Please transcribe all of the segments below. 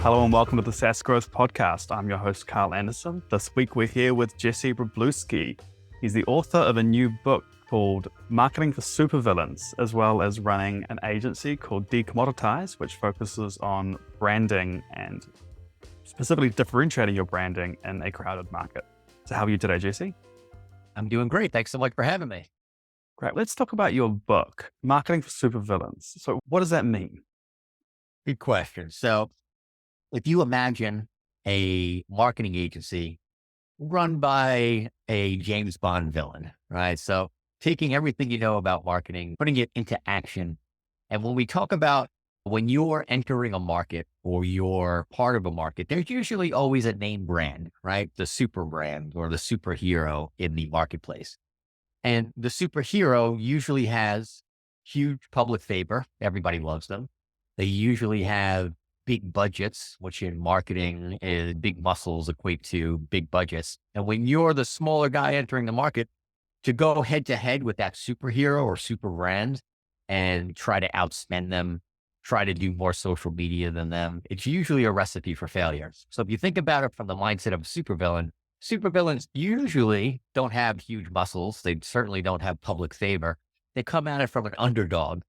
Hello and welcome to the SaaS Growth Podcast. I'm your host, Carl Anderson. This week we're here with Jesse Wroblewski. He's the author of a new book called Marketing for Supervillains, as well as running an agency called Decommoditize, which focuses on branding and specifically differentiating your branding in a crowded market. So how are you today, Jesse? I'm doing great. Thanks so much for having me. Great. Let's talk about your book, Marketing for Supervillains. So what does that mean? Good question. So if you imagine a marketing agency run by a James Bond villain, right? So taking everything you know about marketing, putting it into action. And when we talk about when you're entering a market or you're part of a market, there's usually always a name brand, right? The super brand or the superhero in the marketplace. And the superhero usually has huge public favor. Everybody loves them. They usually have big budgets, which in marketing is big muscles equate to big budgets. And when you're the smaller guy entering the market, to go head to head with that superhero or super brand and try to outspend them, try to do more social media than them, it's usually a recipe for failure. So if you think about it from the mindset of a supervillain, supervillains usually don't have huge muscles. They certainly don't have public favor. They come at it from an underdog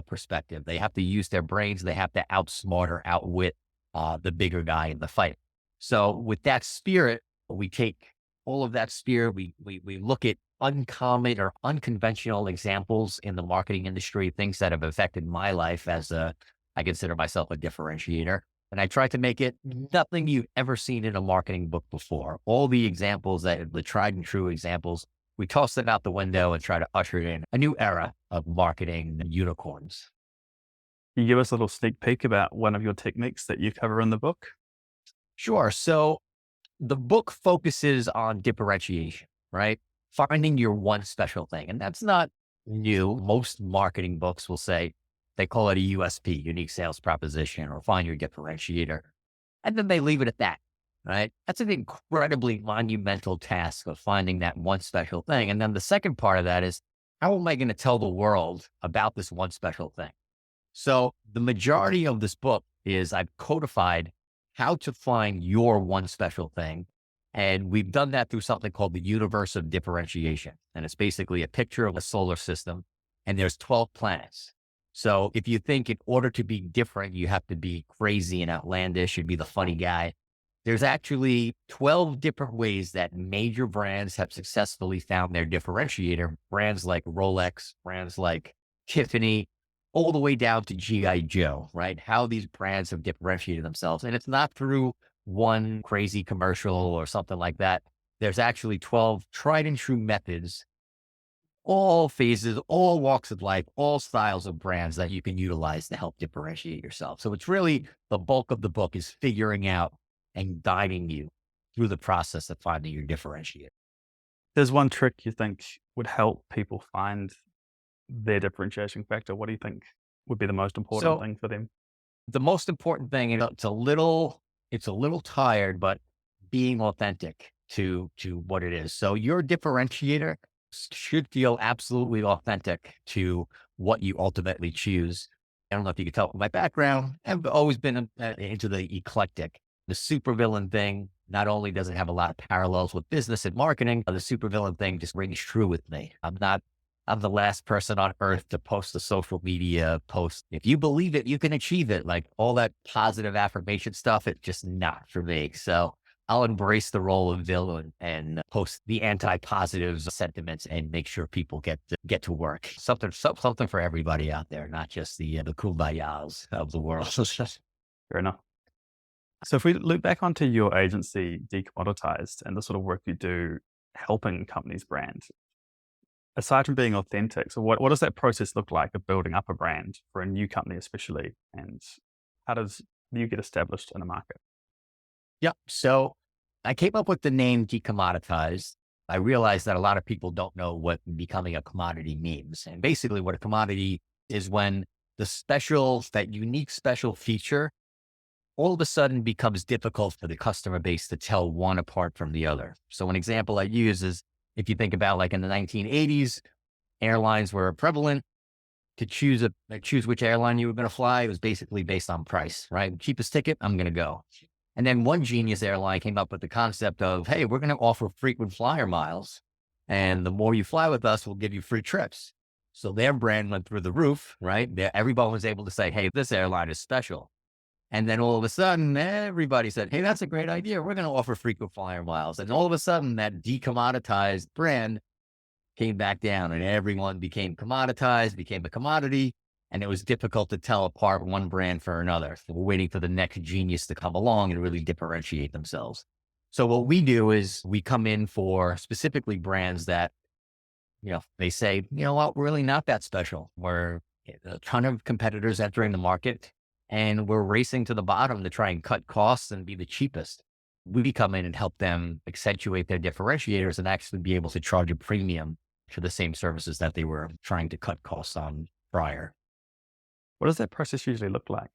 perspective. They have to use their brains. They have to outsmart or outwit the bigger guy in the fight. So with that spirit, we take all of that spirit. We look at uncommon or unconventional examples in the marketing industry, things that have affected my life as I consider myself a differentiator. And I try to make it nothing you've ever seen in a marketing book before. All the examples the tried and true examples, we toss them out the window and try to usher in a new era of marketing unicorns. Can you give us a little sneak peek about one of your techniques that you cover in the book? Sure. So the book focuses on differentiation, right? Finding your one special thing. And that's not new. Most marketing books will say, they call it a USP, unique sales proposition, or find your differentiator. And then they leave it at that. Right? That's an incredibly monumental task of finding that one special thing. And then the second part of that is, how am I going to tell the world about this one special thing? So the majority of this book is I've codified how to find your one special thing. And we've done that through something called the universe of differentiation. And it's basically a picture of a solar system, and there's 12 planets. So if you think in order to be different, you have to be crazy and outlandish and be the funny guy, there's actually 12 different ways that major brands have successfully found their differentiator. Brands like Rolex, brands like Tiffany, all the way down to G.I. Joe, right? How these brands have differentiated themselves. And it's not through one crazy commercial or something like that. There's actually 12 tried and true methods, all phases, all walks of life, all styles of brands that you can utilize to help differentiate yourself. So it's really the bulk of the book is figuring out and guiding you through the process of finding your differentiator. There's one trick you think would help people find their differentiation factor. What do you think would be the most important thing for them? The most important thing, it's a little tired, but being authentic to what it is. So your differentiator should feel absolutely authentic to what you ultimately choose. I don't know if you can tell from my background, I've always been into the eclectic. The supervillain thing, not only does it have a lot of parallels with business and marketing, the supervillain thing just rings true with me. I'm the last person on earth to post a social media post. If you believe it, you can achieve it. Like all that positive affirmation stuff, it's just not for me. So I'll embrace the role of villain and post the anti-positive sentiments and make sure people get to work. Something for everybody out there, not just the kumbayas of the world. Fair enough. So if we look back onto your agency, Decommoditized, and the sort of work you do helping companies brand, aside from being authentic, so what does that process look like of building up a brand for a new company especially? And how do you get established in a market? Yeah. So I came up with the name Decommoditize. I realized that a lot of people don't know what becoming a commodity means. And basically what a commodity is when that unique special feature all of a sudden becomes difficult for the customer base to tell one apart from the other. So an example I use is if you think about like in the 1980s, airlines were prevalent. to choose which airline you were going to fly, it was basically based on price, right? Cheapest ticket, I'm going to go. And then one genius airline came up with the concept of, hey, we're going to offer frequent flyer miles. And the more you fly with us, we'll give you free trips. So their brand went through the roof, right? Everyone was able to say, hey, this airline is special. And then all of a sudden, everybody said, hey, that's a great idea. We're going to offer frequent flyer miles. And all of a sudden, that decommoditized brand came back down and everyone became commoditized, became a commodity. And it was difficult to tell apart one brand for another. So we're waiting for the next genius to come along and really differentiate themselves. So what we do is we come in for specifically brands that, they say, you know what, we're really not that special. We're a ton of competitors entering the market and we're racing to the bottom to try and cut costs and be the cheapest. We come in and help them accentuate their differentiators and actually be able to charge a premium for the same services that they were trying to cut costs on prior. What does that process usually look like?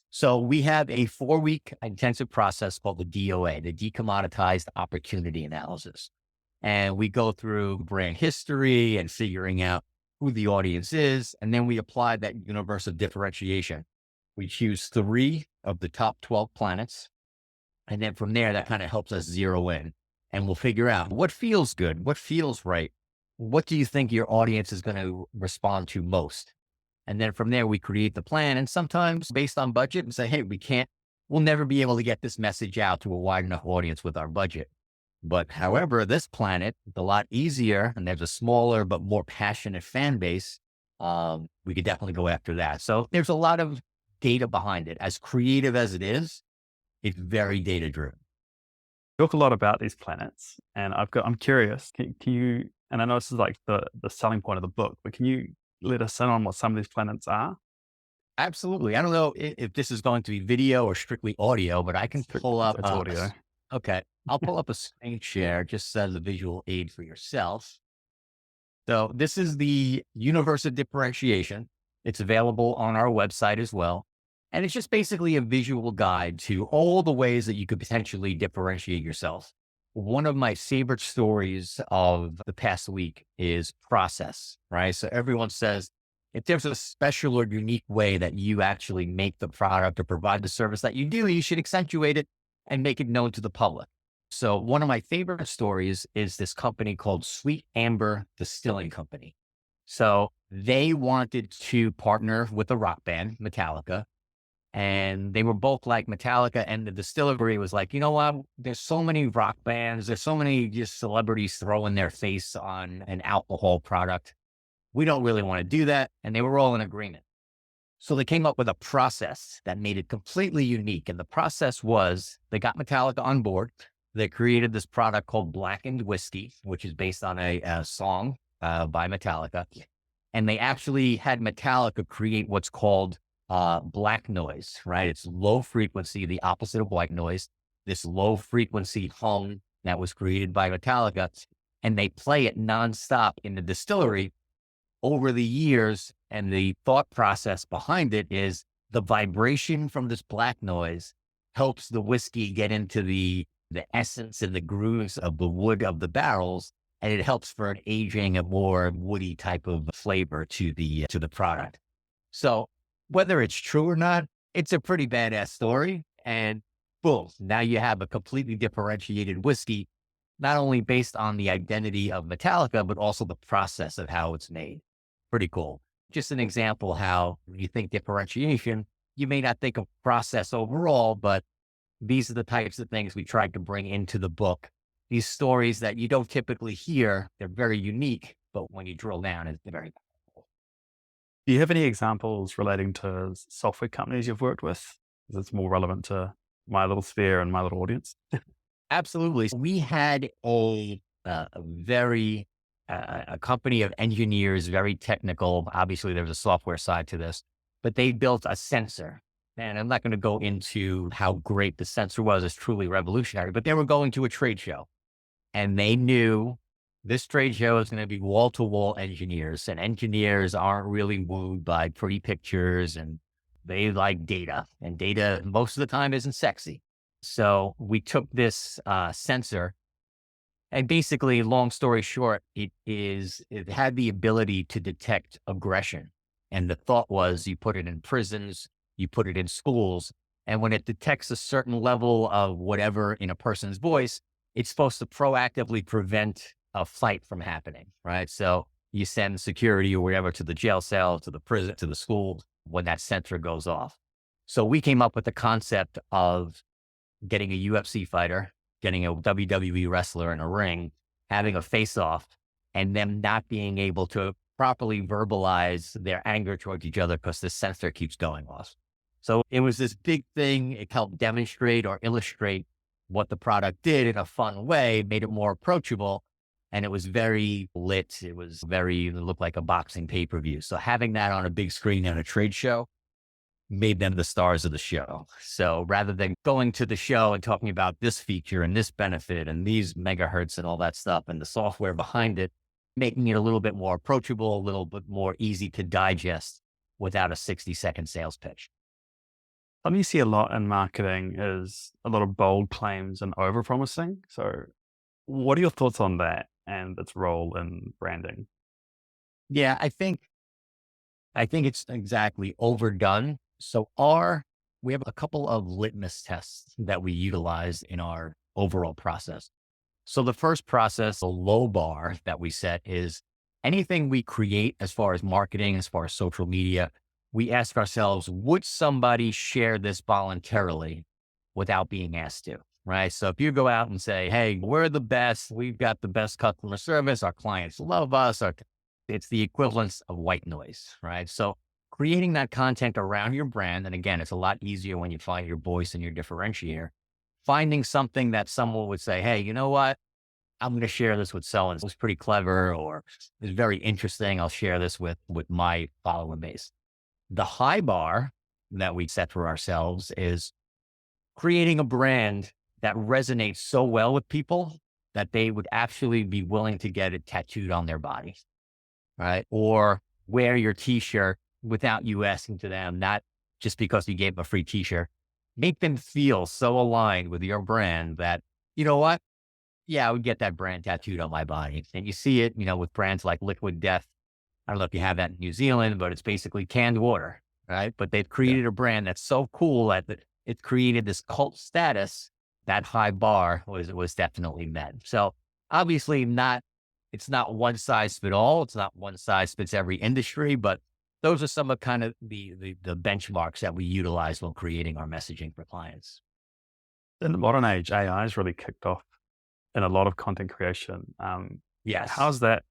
So we have a 4-week intensive process called the DOA, the Decommoditized Opportunity Analysis. And we go through brand history and figuring out who the audience is. And then we apply that universe of differentiation. We choose 3 of the top 12 planets. And then from there, that kind of helps us zero in. And we'll figure out what feels good, what feels right. What do you think your audience is going to respond to most? And then from there, we create the plan. And sometimes based on budget and say, hey, we'll never be able to get this message out to a wide enough audience with our budget. But however, this planet, it's a lot easier and there's a smaller but more passionate fan base. We could definitely go after that. So there's a lot of data behind it. As creative as it is, it's very data driven. Talk a lot about these planets, and I'm curious. Can you? And I know this is like the selling point of the book, but can you let us in on what some of these planets are? Absolutely. I don't know if this is going to be video or strictly audio, but I can pull up. It's audio. Okay. I'll pull up a screen share just as a visual aid for yourself. So this is the universe of differentiation. It's available on our website as well. And it's just basically a visual guide to all the ways that you could potentially differentiate yourself. One of my favorite stories of the past week is process, right? So everyone says, if there's a special or unique way that you actually make the product or provide the service that you do, you should accentuate it and make it known to the public. So one of my favorite stories is this company called Sweet Amber Distilling Company. So they wanted to partner with a rock band, Metallica, and they were both like Metallica, and the distillery was like, you know what? There's so many rock bands. There's so many just celebrities throwing their face on an alcohol product. We don't really want to do that. And they were all in agreement. So they came up with a process that made it completely unique. And the process was they got Metallica on board. They created this product called Blackened Whiskey, which is based on a song by Metallica. And they actually had Metallica create what's called black noise, right? It's low frequency, the opposite of white noise, this low frequency hum that was created by Metallica. And they play it nonstop in the distillery over the years. And the thought process behind it is the vibration from this black noise helps the whiskey get into the essence and the grooves of the wood of the barrels. And it helps for an aging, a more woody type of flavor to the product. So whether it's true or not, it's a pretty badass story. And boom, now you have a completely differentiated whiskey, not only based on the identity of Metallica, but also the process of how it's made. Pretty cool. Just an example how when you think differentiation, you may not think of process overall, but these are the types of things we tried to bring into the book. These stories that you don't typically hear, they're very unique, but when you drill down, it's very powerful. Do you have any examples relating to software companies you've worked with? Because it's more relevant to my little sphere and my little audience. Absolutely. We had a company of engineers, very technical. Obviously, there's a software side to this, but they built a sensor. And I'm not going to go into how great the sensor was. It's truly revolutionary, but they were going to a trade show and they knew this trade show is going to be wall to wall engineers, and engineers aren't really wooed by pretty pictures and they like data, and data most of the time isn't sexy. So we took this sensor And basically, long story short, it had the ability to detect aggression. And the thought was you put it in prisons, you put it in schools, and when it detects a certain level of whatever in a person's voice, it's supposed to proactively prevent a fight from happening, right? So you send security or whatever to the jail cell, to the prison, to the school when that sensor goes off. So we came up with the concept of getting a UFC fighter, getting a WWE wrestler in a ring, having a face-off, and them not being able to properly verbalize their anger towards each other because the sensor keeps going off. So it was this big thing. It helped demonstrate or illustrate what the product did in a fun way, made it more approachable. And it was very lit. It looked like a boxing pay-per-view. So having that on a big screen at a trade show made them the stars of the show. So rather than going to the show and talking about this feature and this benefit and these megahertz and all that stuff and the software behind it, making it a little bit more approachable, a little bit more easy to digest without a 60-second sales pitch. Something you see a lot in marketing is a lot of bold claims and overpromising. So what are your thoughts on that and its role in branding? Yeah, I think it's exactly overdone. So we have a couple of litmus tests that we utilize in our overall process. So the first process, the low bar that we set is anything we create as far as marketing, as far as social media, we ask ourselves, would somebody share this voluntarily without being asked to, right? So if you go out and say, hey, we're the best, we've got the best customer service, our clients love us, it's the equivalence of white noise, right? So creating that content around your brand, and again, it's a lot easier when you find your voice and your differentiator, finding something that someone would say, hey, you know what? I'm going to share this with someone. It was pretty clever or it's very interesting. I'll share this with my follower base. The high bar that we set for ourselves is creating a brand that resonates so well with people that they would actually be willing to get it tattooed on their body, right? Or wear your t-shirt without you asking to them, not just because you gave them a free t-shirt. Make them feel so aligned with your brand that, you know what? Yeah, I would get that brand tattooed on my body. And you see it, with brands like Liquid Death. I don't know if you have that in New Zealand, but it's basically canned water, right? But they've created a brand that's so cool that it created this cult status. That high bar was definitely met. So obviously it's not one size fit all. It's not one size fits every industry, but those are some of kind of the benchmarks that we utilize when creating our messaging for clients. In the modern age, AI has really kicked off in a lot of content creation. Yes. How's that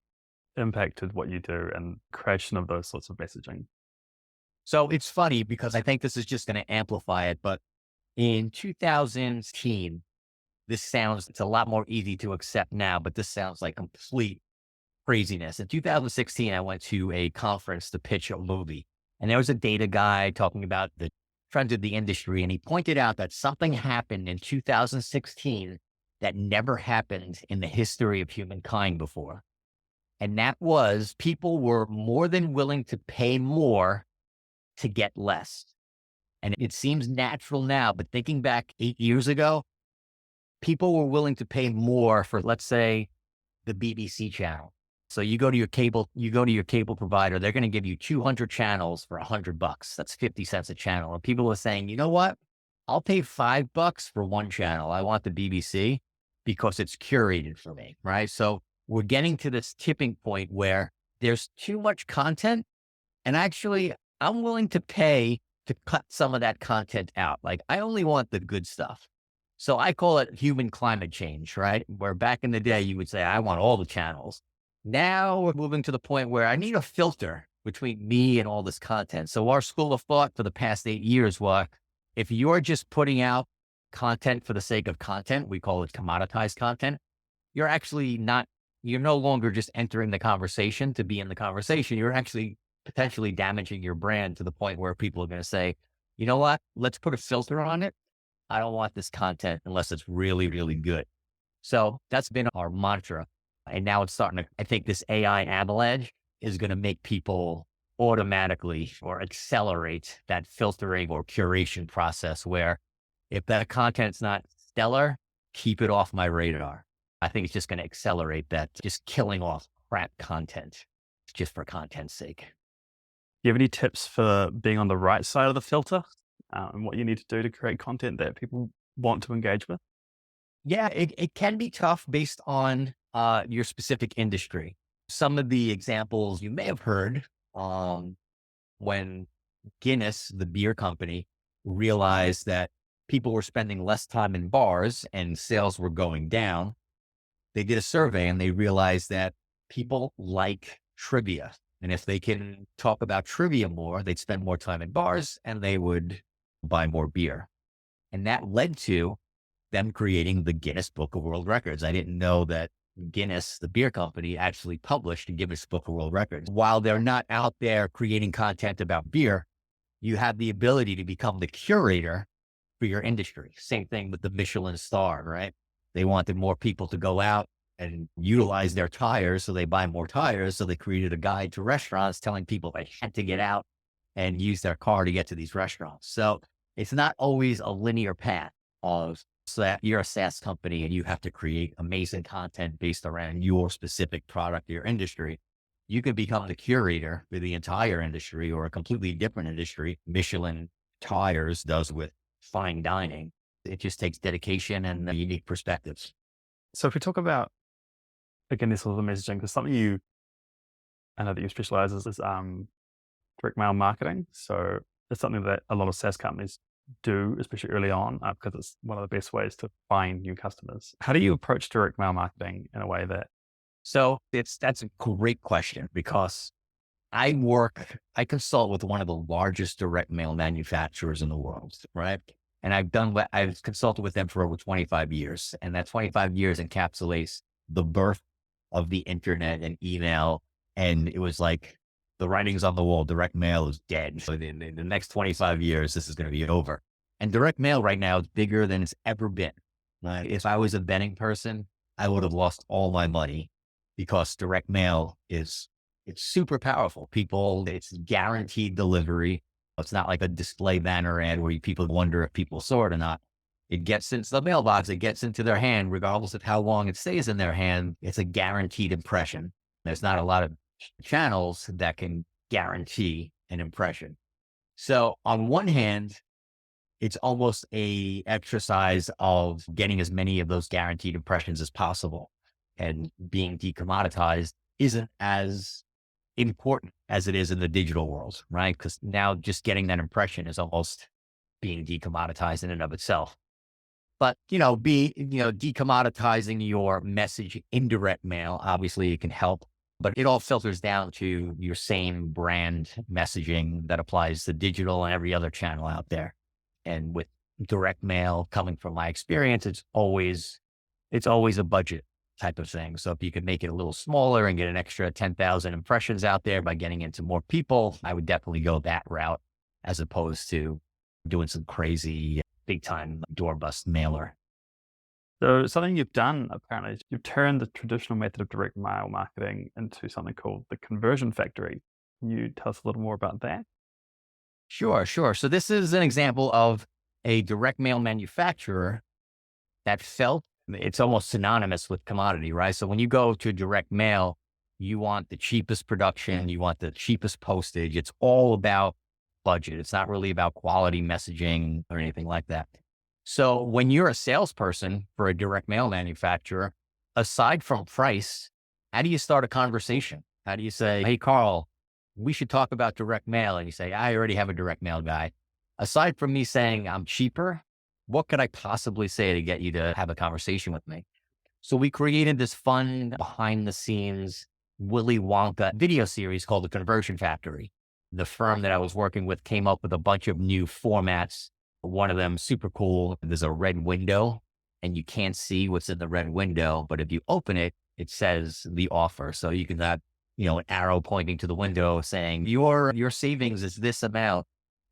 impacted what you do and creation of those sorts of messaging? So it's funny because I think this is just going to amplify it, but in 2016, it's a lot more easy to accept now, but this sounds like complete craziness. In 2016, I went to a conference to pitch a movie, and there was a data guy talking about the trends of the industry. And he pointed out that something happened in 2016 that never happened in the history of humankind before. And that was people were more than willing to pay more to get less. And it seems natural now, but thinking back 8 years ago, people were willing to pay more for, let's say, the BBC channel. So you go to your cable provider, they're going to give you 200 channels for $100. That's 50 cents a channel. And people are saying, you know what? I'll pay $5 for one channel. I want the BBC because it's curated for me, right? So we're getting to this tipping point where there's too much content. And actually, I'm willing to pay to cut some of that content out. Like, I only want the good stuff. So I call it human climate change, right? Where back in the day, you would say, I want all the channels. Now we're moving to the point where I need a filter between me and all this content. So our school of thought for the past 8 years was, if you're just putting out content for the sake of content, we call it commoditized content, you're no longer just entering the conversation to be in the conversation. You're actually potentially damaging your brand to the point where people are going to say, you know what, let's put a filter on it. I don't want this content unless it's really, really good. So that's been our mantra. And now it's starting to, I think this AI avalanche is going to make people automatically or accelerate that filtering or curation process where if that content's not stellar, keep it off my radar. I think it's just going to accelerate that, just killing off crap content just for content's sake. Do you have any tips for being on the right side of the filter and what you need to do to create content that people want to engage with? Yeah, it can be tough based on your specific industry. Some of the examples you may have heard when Guinness, the beer company, realized that people were spending less time in bars and sales were going down. They did a survey and they realized that people like trivia. And if they can talk about trivia more, they'd spend more time in bars and they would buy more beer. And that led to them creating the Guinness Book of World Records. I didn't know that Guinness, the beer company, actually published the Guinness Book of World Records. While they're not out there creating content about beer, you have the ability to become the curator for your industry. Same thing with the Michelin star, right? They wanted more people to go out and utilize their tires, so they buy more tires. So they created a guide to restaurants telling people they had to get out and use their car to get to these restaurants. So it's not always a linear path of, so that you're a SaaS company and you have to create amazing content based around your specific product or your industry. You can become the curator for the entire industry or a completely different industry. Michelin tires does with fine dining. It just takes dedication and unique perspectives. So if we talk about, again, this sort of messaging, because something I know that you specialize is direct mail marketing. So it's something that a lot of SaaS companies do, especially early on, because it's one of the best ways to find new customers. How do you approach direct mail marketing in a way that? So that's a great question, because I consult with one of the largest direct mail manufacturers in the world, right? And I've consulted with them for over 25 years. And that 25 years encapsulates the birth of the internet and email. And it was like the writing's on the wall, direct mail is dead. So in the next 25 years, this is going to be over. And direct mail right now is bigger than it's ever been. Right? If I was a betting person, I would have lost all my money, because direct mail it's super powerful. It's guaranteed delivery. It's not like a display banner ad where people wonder if people saw it or not. It gets into the mailbox, it gets into their hand, regardless of how long it stays in their hand. It's a guaranteed impression. There's not a lot of channels that can guarantee an impression. So on one hand, it's almost a exercise of getting as many of those guaranteed impressions as possible. And being decommoditized isn't as important as it is in the digital world, right? Because now just getting that impression is almost being decommoditized in and of itself. But, decommoditizing your message in direct mail, obviously it can help, but it all filters down to your same brand messaging that applies to digital and every other channel out there. And with direct mail, coming from my experience, it's always a budget type of thing. So if you could make it a little smaller and get an extra 10,000 impressions out there by getting into more people, I would definitely go that route, as opposed to doing some crazy big time door bust mailer. So something you've done, apparently, is you've turned the traditional method of direct mail marketing into something called the conversion factory. Can you tell us a little more about that? Sure. So this is an example of a direct mail manufacturer that felt it's almost synonymous with commodity, right? So when you go to direct mail, you want the cheapest production, you want the cheapest postage. It's all about budget. It's not really about quality messaging or anything like that. So when you're a salesperson for a direct mail manufacturer, aside from price, how do you start a conversation? How do you say, hey, Carl, we should talk about direct mail? And you say, I already have a direct mail guy. Aside from me saying I'm cheaper, what could I possibly say to get you to have a conversation with me? So we created this fun behind the scenes Willy Wonka video series called The Conversion Factory. The firm that I was working with came up with a bunch of new formats. One of them super cool. There's a red window and you can't see what's in the red window, but if you open it, it says the offer. So you can have, an arrow pointing to the window saying your savings is this amount.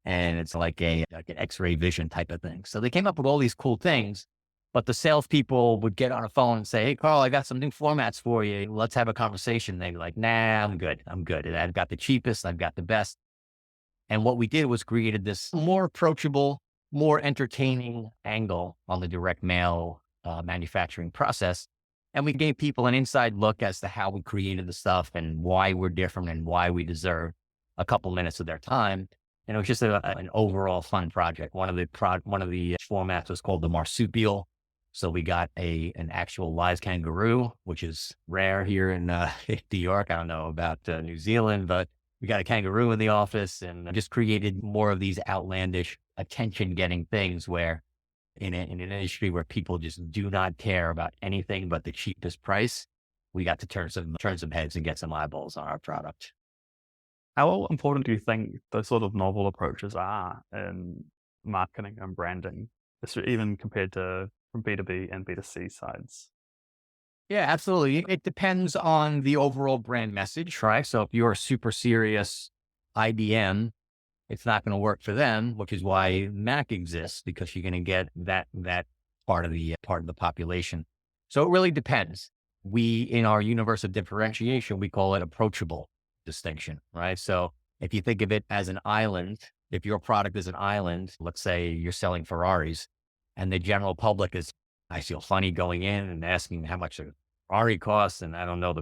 And it's like an X-ray vision type of thing. So they came up with all these cool things, but the salespeople would get on a phone and say, hey, Carl, I got some new formats for you. Let's have a conversation. They'd be like, nah, I'm good. And I've got the cheapest. I've got the best. And what we did was created this more approachable, more entertaining angle on the direct mail manufacturing process. And we gave people an inside look as to how we created the stuff and why we're different and why we deserve a couple minutes of their time. And it was just an overall fun project. One of the formats was called the marsupial. So we got an actual live kangaroo, which is rare here in New York. I don't know about New Zealand, but we got a kangaroo in the office and just created more of these outlandish attention getting things where in an industry where people just do not care about anything but the cheapest price, we got to turn some heads and get some eyeballs on our product. How important do you think those sort of novel approaches are in marketing and branding, even compared to from B2B and B2C sides? Yeah, absolutely. It depends on the overall brand message, right? So if you're a super serious IBM, it's not going to work for them, which is why Mac exists, because you're going to get that part of the population. So it really depends. In our universe of differentiation, we call it approachable distinction, right? So if you think of it as an island, if your product is an island, let's say you're selling Ferraris, and the general public I feel funny going in and asking how much a Ferrari costs, and I don't know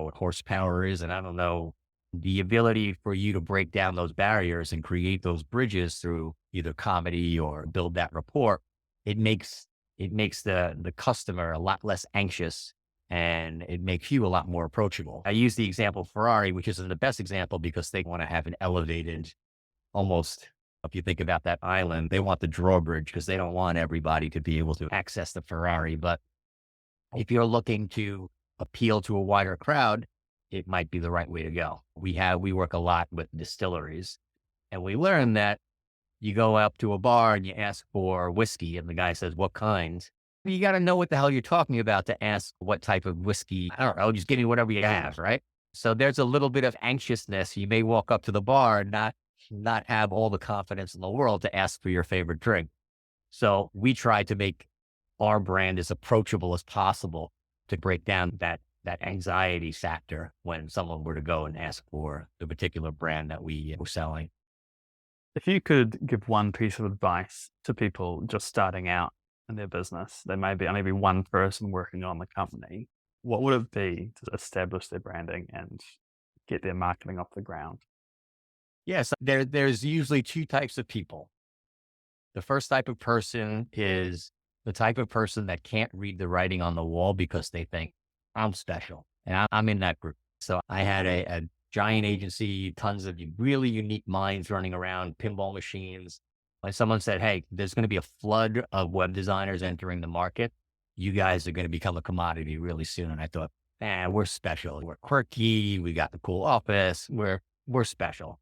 what horsepower is, and I don't know the ability for you to break down those barriers and create those bridges through either comedy or build that rapport. It makes the customer a lot less anxious, and it makes you a lot more approachable. I use the example Ferrari, which isn't the best example because they want to have an elevated, almost, if you think about that island, they want the drawbridge because they don't want everybody to be able to access the Ferrari. But if you're looking to appeal to a wider crowd, it might be the right way to go. We work a lot with distilleries, and we learned that you go up to a bar and you ask for whiskey and the guy says, "What kind?" You got to know what the hell you're talking about to ask what type of whiskey. I don't know, just give me whatever you have, right? So there's a little bit of anxiousness. You may walk up to the bar and not have all the confidence in the world to ask for your favorite drink. So we try to make our brand as approachable as possible to break down that anxiety factor when someone were to go and ask for the particular brand that we were selling. If you could give one piece of advice to people just starting out in their business, there may be only be one person working on the company, what would it be to establish their branding and get their marketing off the ground? Yes, there's usually two types of people. The first type of person is the type of person that can't read the writing on the wall because they think I'm special, and I'm in that group. So I had a giant agency, tons of really unique minds running around, pinball machines. When someone said, "Hey, there's going to be a flood of web designers entering the market. You guys are going to become a commodity really soon." And I thought, we're special. We're quirky. We got the cool office. We're special.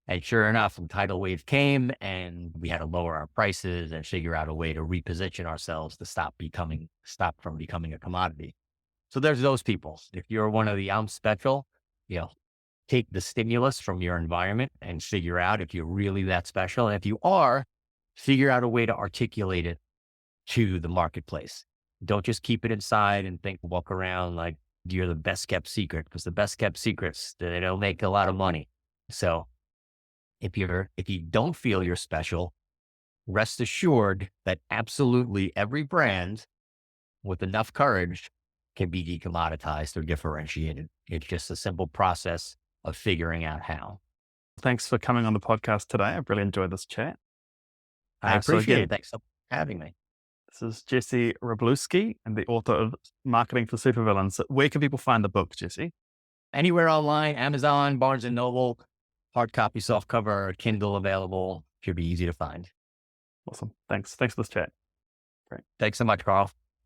And sure enough, the tidal wave came and we had to lower our prices and figure out a way to reposition ourselves to stop from becoming a commodity. So there's those people. If you're one of the I'm special, take the stimulus from your environment and figure out if you're really that special. And if you are, figure out a way to articulate it to the marketplace. Don't just keep it inside and walk around like you're the best kept secret, because the best kept secrets, they don't make a lot of money. So if you don't feel you're special, rest assured that absolutely every brand with enough courage can be decommoditized or differentiated. It's just a simple process of figuring out how. Thanks for coming on the podcast today. I've really enjoyed this chat. I appreciate it. Thanks for having me. This is Jesse Wroblewski and the author of Marketing for Supervillains. Where can people find the book, Jesse? Anywhere online, Amazon, Barnes & Noble, hard copy, soft cover, Kindle available. Should be easy to find. Awesome. Thanks for this chat. Great. Thanks so much, Carl.